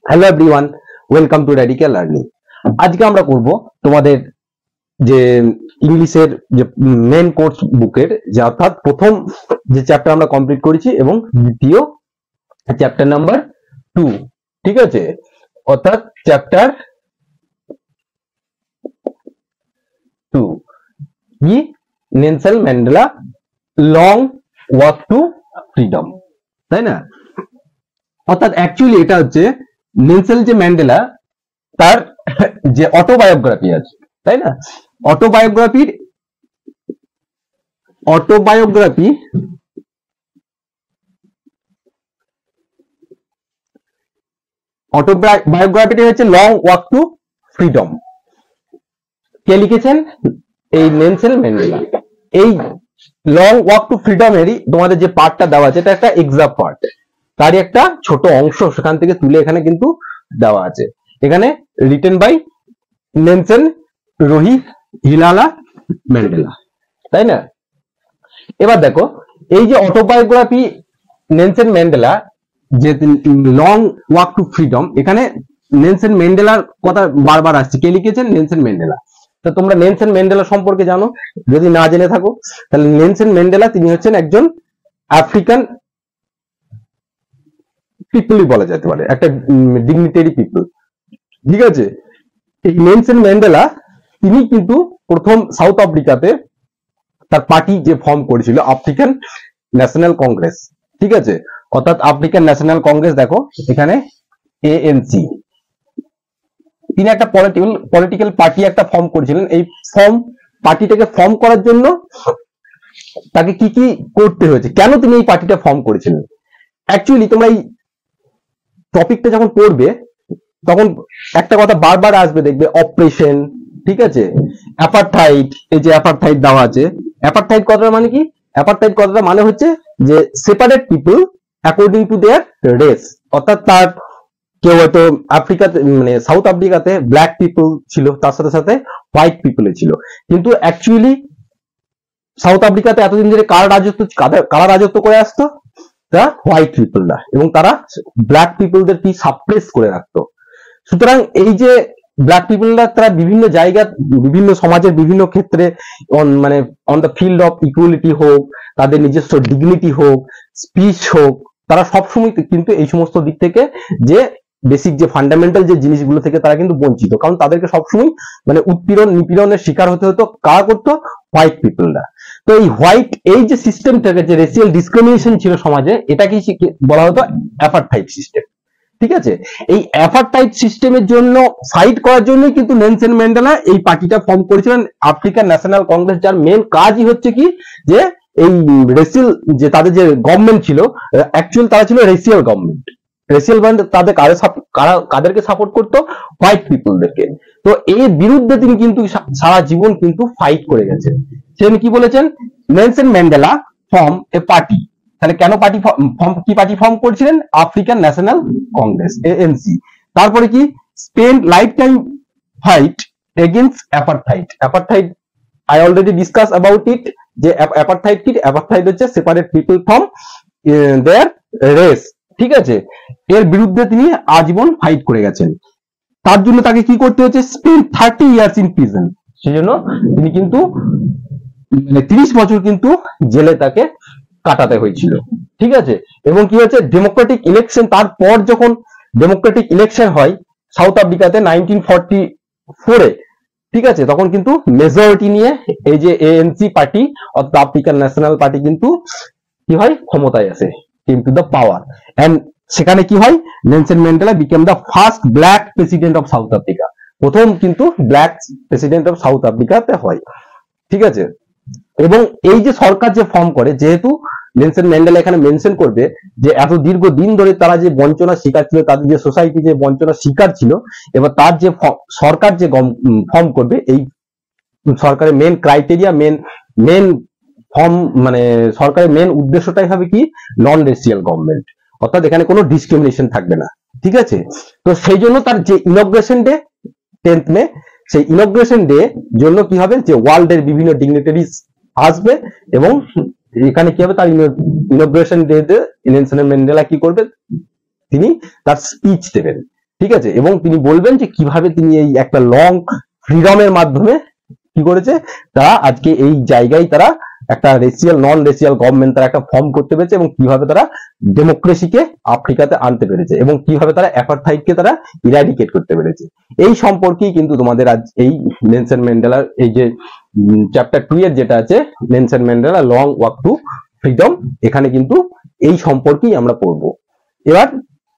Hello everyone, welcome to radical learning. আজকে আমরা করব তোমাদের যে ইংলিশের যে মেন কোর্স বুকের যে অর্থাৎ প্রথম যে চ্যাপ্টার আমরা কমপ্লিট করেছি এবং দ্বিতীয় চ্যাপ্টার নাম্বার 2, ঠিক আছে, অর্থাৎ চ্যাপ্টার 2 কি Nelson Mandela long walk two freedom, তাই না? অর্থাৎ অ্যাকচুয়ালি এটা হচ্ছে নেলসন যে ম্যান্ডেলা তার যে অটোবায়োগ্রাফি আছে, তাই না? অটোবায়োগ্রাফিটা হচ্ছে লং ওয়াক টু ফ্রিডম। কে লিখেছেন? এই নেলসন ম্যান্ডেলা। এই লং ওয়াক টু ফ্রিডমেরই তোমাদের যে পার্টটা দেওয়া আছে, এটা একটা এক্সাম পার্ট, তারই একটা ছোট অংশ সেখান থেকে তুলে এখানে কিন্তু দেওয়া আছে। এখানে রিটেন বাই নেলসন রহিলালা ম্যান্ডেলা, তাই না? এবার দেখো, এই যে অটোবায়োগ্রাফি নেলসন ম্যান্ডেলা যে লং ওয়াক টু ফ্রিডম, এখানে নেলসন ম্যান্ডেলার কথা বারবার আসছে। কে লিখেছেন? Nelson Mandela. তো তোমরা নেলসন ম্যান্ডেলা সম্পর্কে জানো, যদি না জেনে থাকো তাহলে নেলসন ম্যান্ডেলা তিনি হচ্ছেন একজন আফ্রিকান পিপলই বলা যেতে পারে, একটা ডিগনিটারি পিপল, ঠিক আছে? এই নেলসন ম্যান্ডেলা তিনি কিন্তু প্রথম সাউথ আফ্রিকাতে তার পার্টি যে ফর্ম করেছিল আফ্রিকান ন্যাশনাল কংগ্রেস, ঠিক আছে, অর্থাৎ আফ্রিকান ন্যাশনাল কংগ্রেস। দেখো এখানে ANC, তিনি একটা পলিটিক্যাল পার্টি একটা ফর্ম করেছিলেন। এই পার্টিটাকে ফর্ম করার জন্য তাকে কি কি করতে হয়েছে, কেন তিনি এই পার্টিটা ফর্ম করেছিলেন? অ্যাকচুয়ালি তোমরা এই টপিকটা যখন পড়বে তখন একটা কথা বারবার আসবে, দেখবে অপারেশন, ঠিক আছে, অ্যাপারথাইড। এই যে অ্যাপারথাইড দেওয়া আছে, অ্যাপারথাইড কথাটা মানে কি? অ্যাপারথাইড কথাটা মানে হচ্ছে যে separate people according to their race, অর্থাৎ তার কেউ হয়তো আফ্রিকাতে মানে সাউথ আফ্রিকাতে ব্ল্যাক পিপল ছিল, তার সাথে সাথে হোয়াইট পিপল ছিল, কিন্তু অ্যাকচুয়ালি সাউথ আফ্রিকাতে এতদিন ধরে কারা রাজত্ব করে আসতো? হোয়াইট পিপলরা, এবং তারা ব্ল্যাক পিপলদের কি সাপ্রেস করে রাখতো। সুতরাং এই যে ব্ল্যাক পিপলরা তারা বিভিন্ন জায়গা, বিভিন্ন সমাজের বিভিন্ন ক্ষেত্রে মানে on the field of equality হোক, তাদের নিজস্ব ডিগনিটি হোক, স্পিচ হোক, তারা সবসময় কিন্তু এই সমস্ত দিক থেকে যে বেসিক যে ফান্ডামেন্টাল যে জিনিসগুলো থেকে তারা কিন্তু বঞ্চিত, কারণ তাদেরকে সবসময় মানে উৎপীড়ন নিপীড়নের শিকার হতে হতো। কারা করতো? হোয়াইট পিপলরা। তো এই হোয়াইট এই যে সিস্টেমটাকে, যে রেসিয়াল ডিসক্রিমিনেশন ছিল সমাজে, এটাকে বলা হতো অ্যাপারথাইড সিস্টেম, ঠিক আছে? এই অ্যাপারথাইড সিস্টেমের জন্য ফাইট করার জন্যই কিন্তু নেলসন ম্যান্ডেলা এই পার্টিটা ফর্ম করেছিলেন, আফ্রিকান ন্যাশনাল কংগ্রেস, যার মেন কাজই হচ্ছে কি, যে এই রেসিয়াল যে তাদের যে গভর্নমেন্ট ছিল, অ্যাকচুয়াল তারা ছিল রেসিয়াল গভর্নমেন্ট। রেসিয়াল গভর্নমেন্ট তাদের কাদেরকে সাপোর্ট করতো? হোয়াইট পিপলদেরকে। তো এর বিরুদ্ধে তিনি কিন্তু সারা জীবন কিন্তু ফাইট করে গেছেন। তিনি কি বলেছেন? Nelson Mandela form a party. তাহলে কেন পার্টি ফর্ম করেছিলেন? African National Congress, ANC। তারপরে কি? Spend life time fight against apartheid. Apartheid I already discuss about it, যে অ্যাপারথাইড কি? অ্যাপারথাইড হচ্ছে separate people from their race, ঠিক আছে? এর বিরুদ্ধে তিনি আজীবন ফাইট করে গেছেন। তার জন্য তাকে কি করতে হচ্ছে? Spend 30 years in prison. সেজন্য তিনি কিন্তু মানে 30 বছর কিন্তু জেলে তাকে কাটাতে হয়েছিল, ঠিক আছে? এবং কি হচ্ছে? ডেমোক্রেটিক ইলেকশন, তারপর যখন ডেমোক্রেটিক ইলেকশন হয় সাউথ আফ্রিকাতে 1944-এ, ঠিক আছে, তখন কিন্তু মেজরিটি নিয়ে এই যে ANC পার্টি অর্থাৎ আফ্রিকান ন্যাশনাল পার্টি কিন্তু কি হয়? ক্ষমতায় আসে, কিন্তু দ্য পাওয়ার। এন্ড সেখানে কি হয়? Nelson Mandela became the first black president of south Africa. প্রথম কিন্তু ব্ল্যাক প্রেসিডেন্ট অফ সাউথ আফ্রিকাতে হয়, ঠিক আছে? এবং এই যে সরকার যে ফর্ম করে, যেহেতু নেলসন ম্যান্ডেলা এখানে মেনশন করবে যে এত দীর্ঘদিন ধরে তারা যে বঞ্চনার শিকার ছিল, তাদের যে সোসাইটি যে বঞ্চনার শিকার ছিল, এবার তার যে সরকার যে ফর্ম করবে, এই সরকারের মেন ক্রাইটেরিয়া, মেন ফর্ম মানে সরকারের মেন উদ্দেশ্যটাই হবে কি? নন রেসিয়াল গভর্নমেন্ট, অর্থাৎ এখানে কোনো ডিসক্রিমিনেশন থাকবে না, ঠিক আছে? তো সেই জন্য তার যে ইনগ্রেশন ডে 10th মে, সেই ইনগ্রেশন ডে জন্য কি হবে? যে ওয়ার্ল্ডের বিভিন্ন ডিগনিটারিজ আসবে এবং এখানে কি হবে? তার ইনগ্রেশন ডে তে নেলসন ম্যান্ডেলা কি করবে? তিনি তার স্পিচ দেবেন। ঠিক আছে, এবং তিনি বলবেন যে কিভাবে তিনি এই একটা লং ফ্রিডমের মাধ্যমে কি করেছে, তারা আজকে এই জায়গায় তারা একটা রেসিয়াল নন রেসিয়াল গভর্নমেন্ট তারা একটা ফর্ম করতে পেরেছে, এবং কিভাবে তারা ডেমোক্রেসিকে আফ্রিকাতে আনতে পেরেছে, এবং কিভাবে তারা অ্যাপারথাইডকে তারা ইরাডিকেট করতে পেরেছে। এই সম্পর্কেই কিন্তু তোমাদের আজ এই নেলসন ম্যান্ডেলার এই যে চ্যাপ্টার 2 এর যেটা আছে Nelson Mandela long walk two freedom, এখানে কিন্তু এই সম্পর্কেই আমরা পড়বো। এবার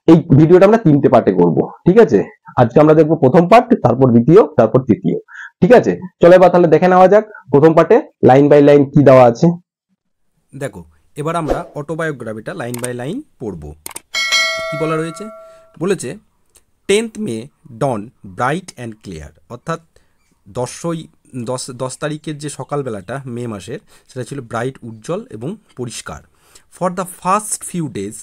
এই ভিডিওটা আমরা 3টে পার্টে করব, ঠিক আছে। আজকে আমরা দেখবো প্রথম পার্ট, তারপর দ্বিতীয়, তারপর তৃতীয়, ঠিক আছে। চলো এবার তাহলে দেখে নেওয়া যাক প্রথম পার্টে লাইন বাই লাইন কি দেওয়া আছে। দেখো এবার আমরা অটোবায়োগ্রাফিটা লাইন বাই লাইন পড়ব। কি বলা রয়েছে, বলেছে 10th May dawn bright and clear, অর্থাৎ 10 তারিখের যে সকালবেলাটা মে মাসের, সেটা ছিল ব্রাইট, উজ্জ্বল এবং পরিষ্কার। For the first few days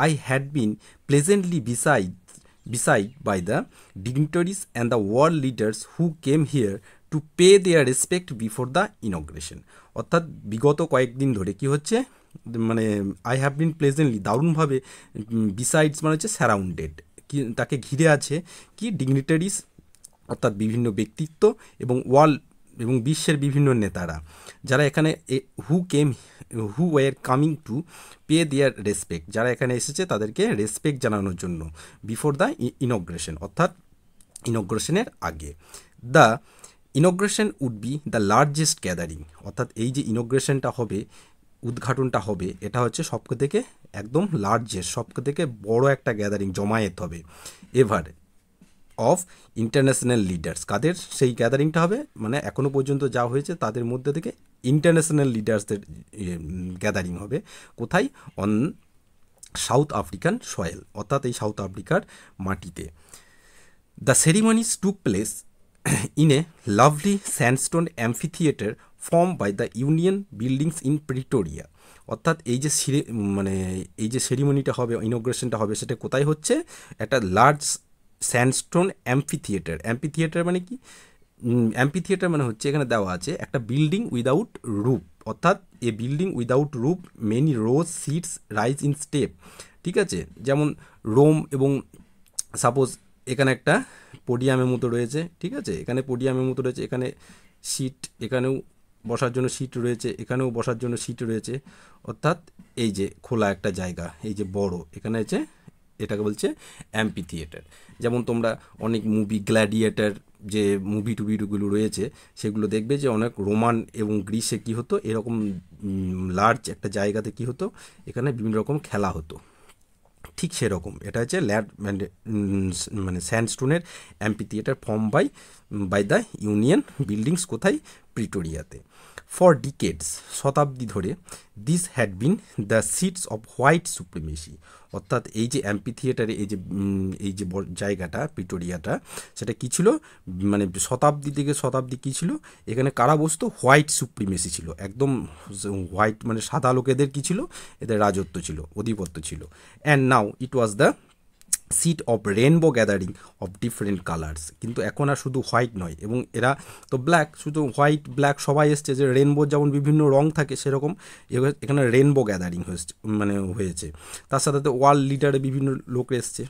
I had been pleasantly beside by the dignitaries and the world leaders who came here to pay their respect before the inauguration। অর্থাৎ বিগত কয়েকদিন ধরে কি হচ্ছে, মানে আই হ্যাভ বিন প্লেজেন্টলি, দারুণভাবে, besides মানে হচ্ছে সারাউন্ডেড, কি তাকে ঘিরে আছে কি ডিগনিটারিস, অর্থাৎ বিভিন্ন ব্যক্তিত্ব এবং ওয়ার্ল্ড এবং বিশ্বের বিভিন্ন নেতারা, যারা এখানে who were coming to pay their respect, যারা এখানে এসেছে তাদেরকে রেসপেক্ট জানানোর জন্য, বিফোর দ্য ইনগ্রেশন, অর্থাৎ ইনগ্রেশনের আগে। The inauguration would be the largest gathering, অর্থাৎ এই যে ইনগ্রেশনটা হবে, উদ্ঘাটনটা হবে, এটা হচ্ছে সবকে থেকে একদম লার্জেস্ট, সবকে থেকে বড় একটা গ্যাদারিং, জমায়েত হবে এভার অফ ইন্টারন্যাশনাল লিডার্স। কাদের সেই গ্যাদারিংটা হবে, মানে এখনও পর্যন্ত যা হয়েছে তাদের মধ্যে থেকে ইন্টারন্যাশনাল লিডার্সদের গ্যাদারিং হবে। কোথায়? অন সাউথ আফ্রিকান সয়েল, অর্থাৎ এই সাউথ আফ্রিকার মাটিতে। The ceremonies took place in a lovely sandstone amphitheatre form by the Union Buildings in Pretoria, অর্থাৎ এই যে এই যে সেরিমনিটা হবে, ইনগ্রেশনটা হবে, সেটা কোথায় হচ্ছে? একটা লার্জ স্যান্ডস্টোন অ্যাম্ফিথিয়েটার। অ্যাম্ফিথিয়েটার মানে কি? অ্যাম্ফিথিয়েটার মানে হচ্ছে এখানে দেওয়া আছে একটা বিল্ডিং উইদাউট রুফ, অর্থাৎ a building without roof many rows seats rise in step, ঠিক আছে। যেমন রোম, এবং সাপোজ এখানে একটা পোডিয়ামের মতো রয়েছে, ঠিক আছে, এখানে পোডিয়ামের মতো রয়েছে, এখানে সিট, এখানেও বসার জন্য সিট রয়েছে, এখানেও বসার জন্য সিট রয়েছে, অর্থাৎ এই যে খোলা একটা জায়গা, এই যে বড়, এখানে আছে, এটাকে বলছে অ্যাম্পি থিয়েটার। যেমন তোমরা অনেক মুভি, গ্ল্যাডিয়েটার যে মুভি টুভিগুলো রয়েছে, সেগুলো দেখবে যে অনেক রোমান এবং গ্রিসে কী হতো, এরকম লার্জ একটা জায়গাতে কী হতো, এখানে বিভিন্ন রকম খেলা হতো, ঠিক সেরকম এটা হচ্ছে মানে স্যান্ডস্টোনের amphitheatre form by the Union Buildings, কোথায়? প্রিটোরিয়াতে। ফর ডিকেডস, শতাব্দী ধরে, this had been the seats of white supremacy, অর্থাৎ এই যে অ্যাম্পি থিয়েটারে এই যে জায়গাটা প্রিটোরিয়াটা, সেটা কী ছিল, মানে শতাব্দী থেকে শতাব্দী কী ছিল, এখানে কারা বসতো? হোয়াইট সুপ্রিমেসি ছিল, একদম হোয়াইট মানে সাদা লোকেদের কী ছিল, এদের রাজত্ব ছিল, আধিপত্য ছিল। And now it was the seat of rainbow gathering of different colours, কিন্তু এখন আর শুধু হোয়াইট নয়, এবং এরা তো ব্ল্যাক, শুধু হোয়াইট ব্ল্যাক সবাই এসছে, যে রেনবো যেমন বিভিন্ন রং থাকে সেরকম এখানে রেনবো গ্যাদারিং হয়েছে। তার সাথে ওয়ার্ল্ড লিডারে বিভিন্ন লোক এসছে,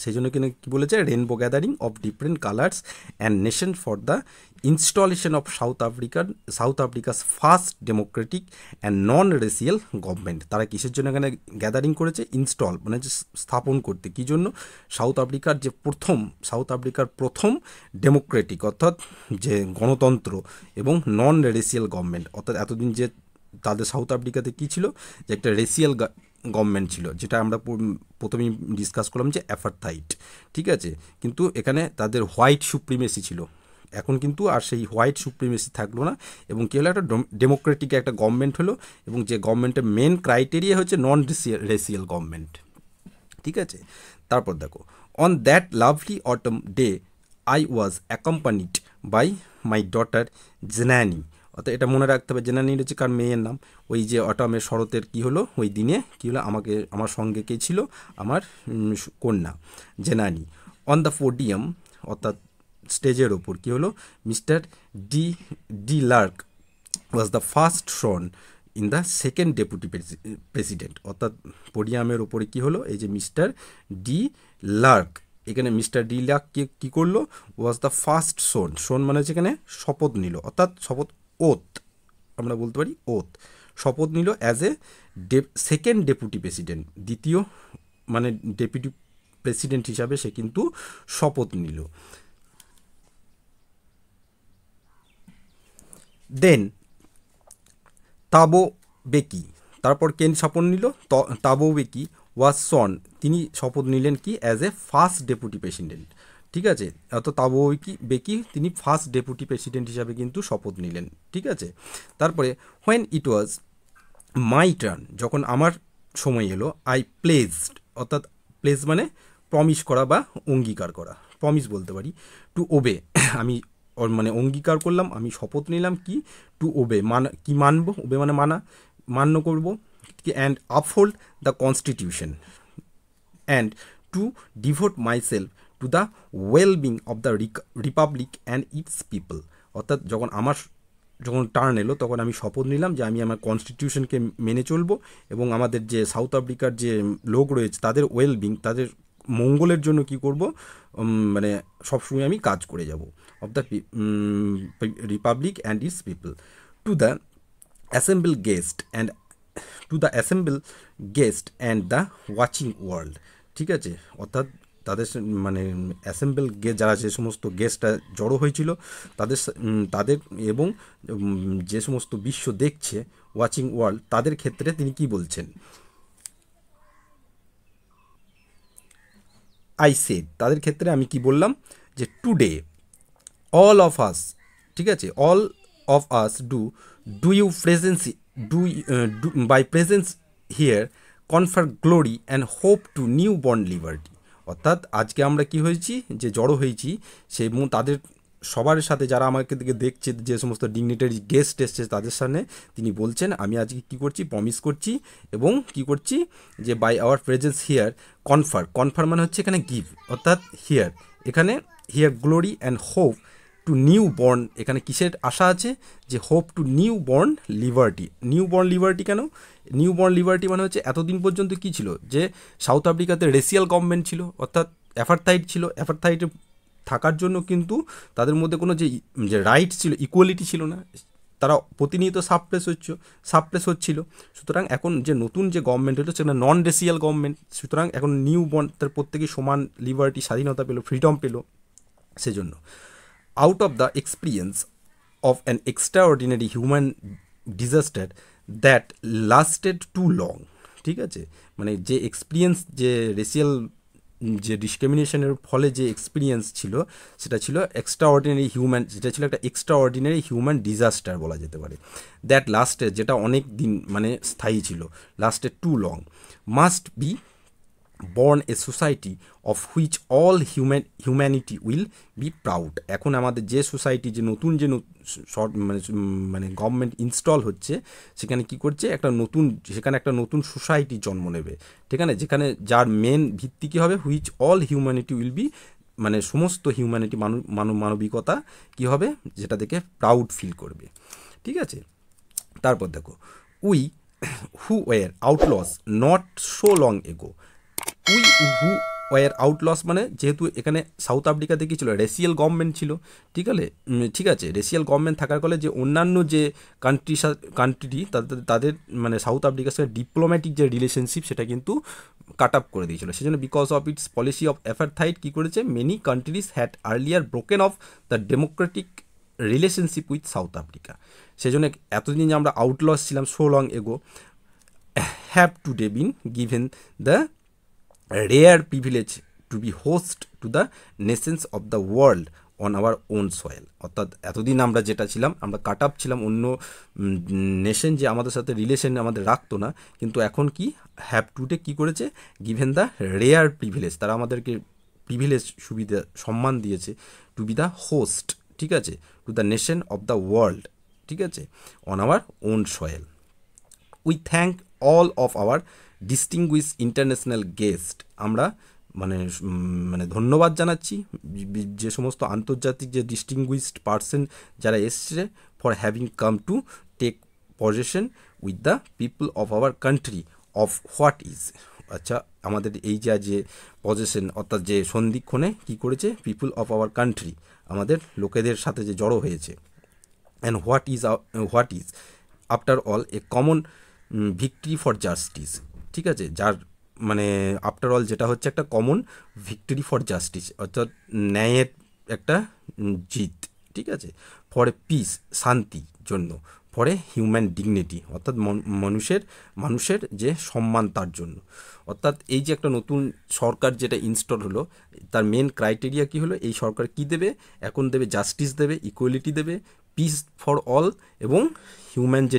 সেই জন্য কিনা কী বলেছে? Rainbow gathering of different colours and nation for the installation of south আফ্রিকাস first Democratic and non racial government. তারা কিসের জন্য এখানে গ্যাদারিং করেছে? ইনস্টল মানে যে স্থাপন করতে, কী জন্য? সাউথ আফ্রিকার প্রথম ডেমোক্রেটিক, অর্থাৎ যে গণতন্ত্র এবং নন রেসিয়াল গভর্নমেন্ট, অর্থাৎ এতদিন যে তাদের সাউথ আফ্রিকাতে কী ছিল, যে একটা রেসিয়াল গভর্নমেন্ট ছিল, যেটা আমরা প্রথমেই ডিসকাস করলাম যে অ্যাপারথাইড, ঠিক আছে। কিন্তু এখানে তাদের হোয়াইট সুপ্রিমেসি ছিল, এখন কিন্তু আর সেই হোয়াইট সুপ্রিমেসি থাকলো না, এবং কী হলো? একটা ডেমোক্রেটিক একটা গভর্নমেন্ট হলো, এবং যে গভর্নমেন্টের মেন ক্রাইটেরিয়া হচ্ছে নন রেসিয়াল গভর্নমেন্ট, ঠিক আছে। তারপর দেখো, on that lovely autumn day I was accompanied by my daughter Zenani, অর্থাৎ এটা মনে রাখতে হবে, জেনানির হচ্ছে কার মেয়ের নাম। ওই যে অটমের শরতের কী হলো, ওই দিনে কী হলো, আমার সঙ্গে কে ছিল? আমার কন্যা জেনানি। অন দ্য পোডিয়াম, অর্থাৎ স্টেজের ওপর কী হলো, mister D Lark was the first শোন in the second deputy president, অর্থাৎ পোডিয়ামের ওপরে কি হলো, এই যে মিস্টার ডি লার্ক, এখানে মিস্টার ডি লার্ক কী করলো, ওয়াজ দ্য ফার্স্ট শোন মানে হচ্ছে এখানে শপথ নিল, অর্থাৎ শপথ ওথ আমরা বলতে পারি, ওথ শপথ নিল as a second deputy president, দ্বিতীয় মানে ডেপুটি প্রেসিডেন্ট হিসাবে সে কিন্তু শপথ নিল। দেন তাবো বেকি, তারপর কেন শপথ নিল, তাবো বেকি ওয়াজ সন, তিনি শপথ নিলেন কি, as a first deputy president, ঠিক আছে, অর্থাৎ তাবো বেকি তিনি ফার্স্ট ডেপুটি প্রেসিডেন্ট হিসাবে কিন্তু শপথ নিলেন, ঠিক আছে। তারপরে when it was my turn, যখন আমার সময় এলো, আই প্লেজড, অর্থাৎ প্লেজ মানে প্রমিস করা বা অঙ্গীকার করা, প্রমিস বলতে পারি, টু ওবে, আমি মানে অঙ্গীকার করলাম, আমি শপথ নিলাম কি, টু ওবে কি মানবো, ওবে মানে মান্য করবো, and uphold the constitution and to devote myself to the wellbeing of the republic and its people, অর্থাৎ যখন টার্ন এলো তখন আমি শপথ নিলাম যে আমি আমার কনস্টিটিউশনকে মেনে চলবো এবং আমাদের যে সাউথ আফ্রিকার যে লোক রয়েছে তাদের ওয়েলবিং, তাদের মঙ্গলের জন্য কি করব, মানে সবসময় আমি কাজ করে যাব, of the republic and its people, to the assemble guest and the watching world, ঠিক আছে, অর্থাৎ তাদের মানে অ্যাসেম্বল যারা যে সমস্ত গেস্টরা জড়ো হয়েছিল তাদের এবং যে সমস্ত বিশ্ব দেখছে ওয়াচিং ওয়ার্ল্ড, তাদের ক্ষেত্রে তিনি কি বলছেন, আই সেড, তাদের ক্ষেত্রে আমি কি বললাম যে টুডে অল অফ আস, ঠিক আছে, all of us do you presence by presence here confer glory and hope to newborn liberty, অর্থাৎ আজকে আমরা কি হয়েছি, যে জড়ো হয়েছি সেই তাদের সবার সাথে, যারা আমাকে দিকে দেখছে, যে সমস্ত ডিগনিটারি গেস্ট এসছে তাদের সামনে তিনি বলছেন আমি আজকে কি করছি, প্রমিস করছি এবং কি করছি, যে by our presence here confer মানে হচ্ছে এখানে গিভ, অর্থাৎ এখানে here glory and hope to newborn, এখানে কিসের আশা আছে, যে hope to newborn liberty কেন, নিউ বর্ন লিবার্টি মানে হচ্ছে এতদিন পর্যন্ত কি ছিল, যে সাউথ আফ্রিকাতে রেসিয়াল গভর্নমেন্ট ছিল, অর্থাৎ অ্যাপারথাইড ছিল, অ্যাপারথাইডে থাকার জন্য কিন্তু তাদের মধ্যে কোনো যে রাইট ছিল, ইকুয়ালিটি ছিল না, তারা প্রতিনিয়ত সাপ্রেস হচ্ছিল। সুতরাং এখন যে নতুন যে গভর্নমেন্ট হলো সেটা নন রেসিয়াল গভর্নমেন্ট, সুতরাং এখন নিউ বর্ন তার প্রত্যেকেই সমান লিবার্টি, স্বাধীনতা পেল, ফ্রিডম পেল, সেজন্য out of the experience of an extraordinary human disaster that lasted too long, ঠিক আছে, মানে যে এক্সপিরিয়েন্স, যে রেসিয়াল যে ডিসক্রিমিনেশনের ফলে যে এক্সপিরিয়েন্স ছিল সেটা ছিল যেটা ছিল একটা এক্সট্রাঅর্ডিনারি হিউম্যান ডিজাস্টার বলা যেতে পারে, দ্যাট লাস্টেড, যেটা অনেক দিন মানে স্থায়ী ছিল, lasted too long, must be born a society of which all humanity will be proud, এখন আমাদের যে সোসাইটি, যে নতুন যে মানে গভর্নমেন্ট ইনস্টল হচ্ছে সেখানে কি করছে, সেখানে একটা নতুন সোসাইটি জন্ম নেবে, ঠিক আছে, যেখানে যার মেন ভিত্তি কী হবে, which all humanity will be, মানে সমস্ত হিউম্যানিটি মানবিকতা কী হবে, যেটা দেখে প্রাউড ফিল করবে, ঠিক আছে। তারপর দেখো, we who were outlaws not so long ago, we who were outlaws মানে যেহেতু এখানে সাউথ আফ্রিকাতে কী ছিল, রেসিয়াল গভর্নমেন্ট ছিল, ঠিক আছে, রেসিয়াল গভর্নমেন্ট থাকার ফলে যে অন্যান্য যে কান্ট্রি তাদের মানে সাউথ আফ্রিকার সাথে ডিপ্লোম্যাটিক যে রিলেশনশিপ সেটা কিন্তু কাট আপ করে দিয়েছিল, সেজন্য because of its policy of apartheid কী করেছে, many countries had earlier broken off the democratic relationship with South Africa, সেজন্য এতদিন যে আমরা আউটলস ছিলাম so long ago, have today been given the rare privilege to be host to the nations of the world on our own soil, অর্থাৎ এতদিন আমরা যেটা ছিলাম, আমরা কাট আপ ছিলাম, অন্য নেশন যে আমাদের সাথে রিলেশন আমাদের রাখতো না, কিন্তু এখন কি হ্যাভ টুডে কী করেছে, গিভেন দ্য রেয়ার প্রিভিলেজ, তারা আমাদেরকে প্রিভিলেজ সুবিধা সম্মান দিয়েছে, টু বি দ্য হোস্ট, ঠিক আছে, to the nation of the world, ঠিক আছে, on our own soil. We thank all of our distinguished international guest, আমরা মানে ধন্যবাদ জানাচ্ছি যে সমস্ত আন্তর্জাতিক যে ডিস্টিংগুইশড পার্সন যারা এসছে, for having come to take possession with the people of our country of what is. আচ্ছা, আমাদের এই যে পজেশন অর্থাৎ যে সন্ধিক্ষণে কী করেছে, পিপল অফ আওয়ার কান্ট্রি, আমাদের লোকেদের সাথে যে জড়ো হয়েছে। And what is after all a common victory for justice. ঠিক আছে, যার মানে আফটার অল যেটা হচ্ছে একটা কমন ভিক্টরি ফর জাস্টিস, অর্থাৎ ন্যায়ের একটা জিত। ঠিক আছে, ফর এ পিস, শান্তির জন্য, ফর এ হিউম্যান ডিগনিটি, অর্থাৎ মানুষের যে সম্মান তার জন্য। অর্থাৎ এই যে একটা নতুন সরকার যেটা ইনস্টল হলো, তার মেন ক্রাইটেরিয়া কী হলো, এই সরকার কী দেবে, এখন দেবে জাস্টিস দেবে, ইকুয়ালিটি দেবে, পিস ফর অল, এবং হিউম্যান যে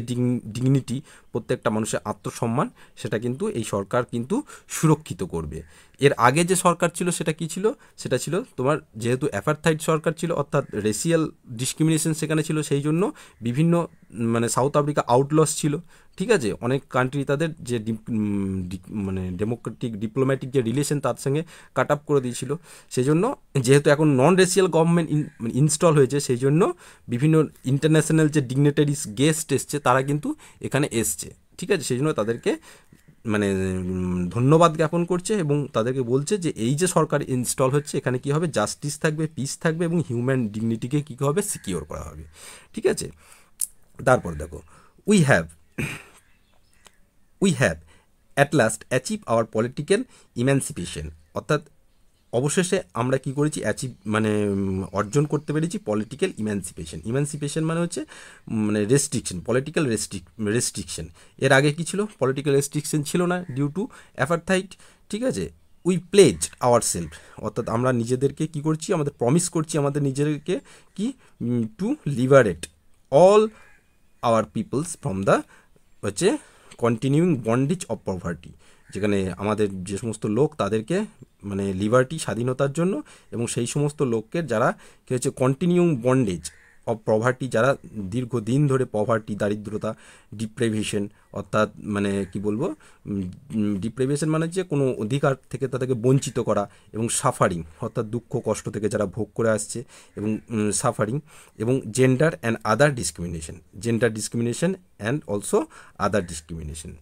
ডিগনিটি, প্রত্যেকটা মানুষের আত্মসম্মান, সেটা কিন্তু এই সরকার কিন্তু সুরক্ষিত করবে। এর আগে যে সরকার ছিল সেটা কি ছিল, সেটা ছিল তোমার যেহেতু অ্যাপারথাইড সরকার ছিল, অর্থাৎ রেসিয়াল ডিসক্রিমিনেশন সেখানে ছিল, সেই জন্য বিভিন্ন মানে সাউথ আফ্রিকা আউটলস ছিল। ঠিক আছে, অনেক কান্ট্রি তাদের যে মানে ডেমোক্রেটিক ডিপ্লোম্যাটিক যে রিলেশন তার সঙ্গে কাট আপ করে দিয়েছিল। সেই জন্য যেহেতু এখন নন রেসিয়াল গভর্নমেন্ট ইনস্টল হয়েছে, সেই জন্য বিভিন্ন ইন্টারন্যাশনাল যে ডিগনিটারিজ গেস্ট এসছে, তারা কিন্তু এখানে এসছে। ঠিক আছে, সেই জন্য তাদেরকে মানে ধন্যবাদ জ্ঞাপন করছে এবং তাদেরকে বলছে যে এই যে সরকার ইনস্টল হচ্ছে, এখানে কী হবে, জাস্টিস থাকবে, পিস থাকবে, এবং হিউম্যান ডিগনিটিকে কী হবে, সিকিওর করা হবে। ঠিক আছে, তারপর দেখো, we have at last achieve our political emancipation. অর্থাৎ অবশেষে আমরা কি করেছি, অর্জন করতে পেরেছি পলিটিক্যাল ইম্যান্সিপেশন মানে হচ্ছে মানে রেস্ট্রিকশন, পলিটিক্যাল রেস্ট্রিকশন। এর আগে কি ছিল, পলিটিক্যাল রেস্ট্রিকশন ছিল না ডিউ টু অ্যাপারথাইড। ঠিক আছে, উই প্লেজ আওয়ার সেলফ, অর্থাৎ আমরা নিজেদেরকে কি করছি, আমাদের প্রমিস করছি আমাদের নিজেদেরকে কি, to liberate all our peoples from the হচ্ছে কন্টিনিউইং বন্ডেজ অফ পভার্টি, যেখানে আমাদের যে সমস্ত লোক তাদেরকে মানে লিবার্টি, স্বাধীনতার জন্য, এবং সেই সমস্ত লোককে যারা কী হচ্ছে কন্টিনিউইং বন্ডেজ অফ পভার্টি, যারা দীর্ঘদিন ধরে পভার্টি, দারিদ্রতা, ডিপ্রেভেশন, অর্থাৎ মানে কি বলবো, ডিপ্রেভেশন মানে যে কোনো অধিকার থেকে তাদেরকে বঞ্চিত করা, এবং সাফারিং অর্থাৎ দুঃখ কষ্ট থেকে যারা ভোগ করে আসছে, এবং সাফারিং, এবং gender and other discrimination and also other discrimination.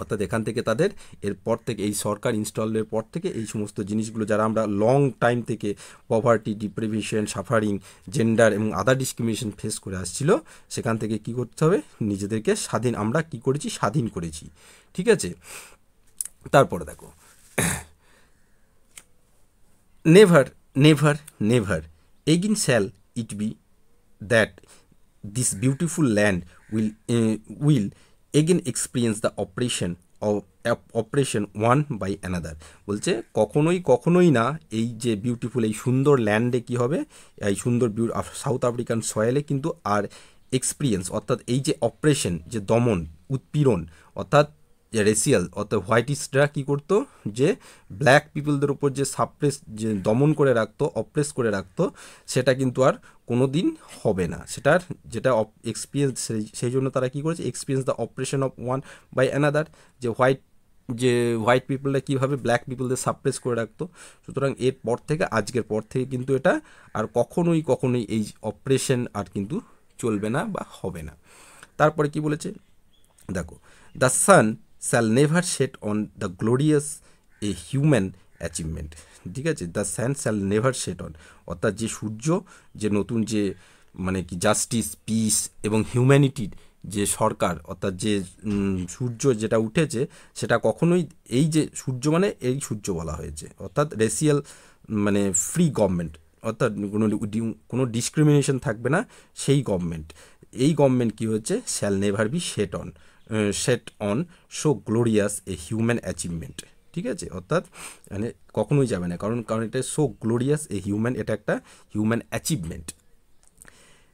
অর্থাৎ এখান থেকে তাদের এরপর থেকে এই সরকার ইনস্টলের পর থেকে এই সমস্ত জিনিসগুলো যারা আমরা লং টাইম থেকে পভার্টি, ডিপ্রিভিয়েশন, সাফারিং, জেন্ডার এবং আদার ডিসক্রিমিনেশন ফেস করে আসছিল, সেখান থেকে কি করতে হবে, নিজেদেরকে আমরা কি করেছি, স্বাধীন করেছি। ঠিক আছে, তারপরে দেখো, never never never again shall it be that this beautiful land will again experience the oppression one by another. বলছে কখনোই না এই যে বিউটিফুল, এই সুন্দর ল্যান্ডে কি হবে, এই সুন্দর সাউথ আফ্রিকান সয়েলে কিন্তু আর এক্সপিরিয়েন্স, অর্থাৎ এই যে অপারেশন, যে দমন, উৎপীড়ন, অর্থাৎ রেসিয়াল অর্থাৎ হোয়াইটিস্টরা কী করতো, যে ব্ল্যাক পিপলদের উপর যে যে দমন করে রাখতো, অপ্রেস করে রাখতো, সেটা কিন্তু আর কোনো দিন হবে না। সেটার যেটা এক্সপিরিয়েন্স, সেই জন্য তারা কী করেছে, experience the oppression of one by another, যে হোয়াইট পিপলরা কীভাবে ব্ল্যাক পিপলদের সাপ্রেস করে রাখতো। সুতরাং আজকের পর থেকে কিন্তু এটা আর কখনোই এই অপারেশন আর কিন্তু চলবে না বা হবে না। তারপরে কি বলেছে দেখো, the sun shall never set on the glorious a human achievement. ঠিক আছে, the sun shall never set on, অর্থাৎ যে সূর্য, যে নতুন যে মানে কি জাস্টিস, পিস এবং হিউম্যানিটির যে সরকার, অর্থাৎ যে সূর্য যেটা উঠেছে, সেটা কখনোই, এই যে সূর্য মানে এই সূর্য বলা হয়েছে, অর্থাৎ রেসিয়াল মানে ফ্রি গভর্নমেন্ট, অর্থাৎ কোনো ডিসক্রিমিনেশন থাকবে না, সেই গভর্নমেন্ট, এই গভর্নমেন্ট কী হচ্ছে, shall never be set on so glorious a human achievement. ঠিক আছে, অর্থাৎ মানে কখনোই যাবে না, কারণ এটা সো গ্লোরিয়াস এ হিউম্যান, এটা একটা human achievement.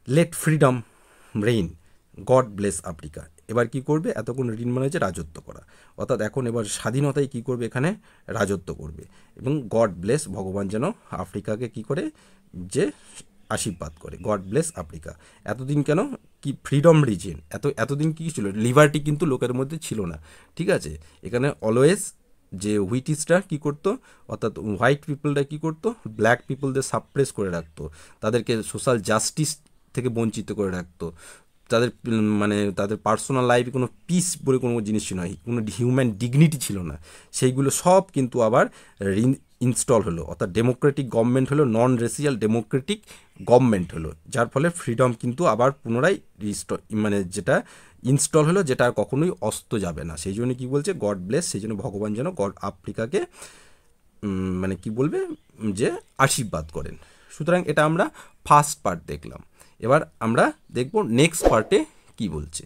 Let freedom reign, God bless Africa. এবার কি করবে, এতক্ষণ রিন মানে হচ্ছে রাজত্ব করা, অর্থাৎ এখন এবার স্বাধীনতায় কি করবে, এখানে রাজত্ব করবে, এবং গড ব্লেস, ভগবান যেন আফ্রিকাকে কি করে, যে আশীর্বাদ করে, গড ব্লেস আফ্রিকা। এতদিন কেন কি ফ্রিডম রিজিন, এতদিন কি ছিল, লিবার্টি কিন্তু লোকের মধ্যে ছিল না। ঠিক আছে, এখানে অলওয়েজ যে হুইটিসরা কী করতো, অর্থাৎ হোয়াইট পিপলরা কী করতো, ব্ল্যাক পিপলদের সাপ্রেস করে রাখতো, তাদেরকে সোশ্যাল জাস্টিস থেকে বঞ্চিত করে রাখতো, তাদের মানে তাদের পার্সোনাল লাইফে কোনো পিস বলে কোনো জিনিস ছিল না, কোনো হিউম্যান ডিগনিটি ছিল না, সেইগুলো সব কিন্তু আবার ইনস্টল হলো, অর্থাৎ ডেমোক্রেটিক গভর্নমেন্ট হলো, নন রেসিয়াল ডেমোক্রেটিক গভর্নমেন্ট হলো, যার ফলে ফ্রিডম কিন্তু আবার পুনরায় মানে যেটা ইনস্টল হলো, যেটা আর কখনোই অস্ত যাবে না। সেই জন্য কী বলছে, গড ব্লেস, সেই জন্য ভগবান যেন গড আফ্রিকাকে মানে কি বলবে যে আশীর্বাদ করেন। সুতরাং এটা আমরা ফার্স্ট পার্ট দেখলাম। এবার আমরা দেখব নেক্সট পার্টে কি বলছে।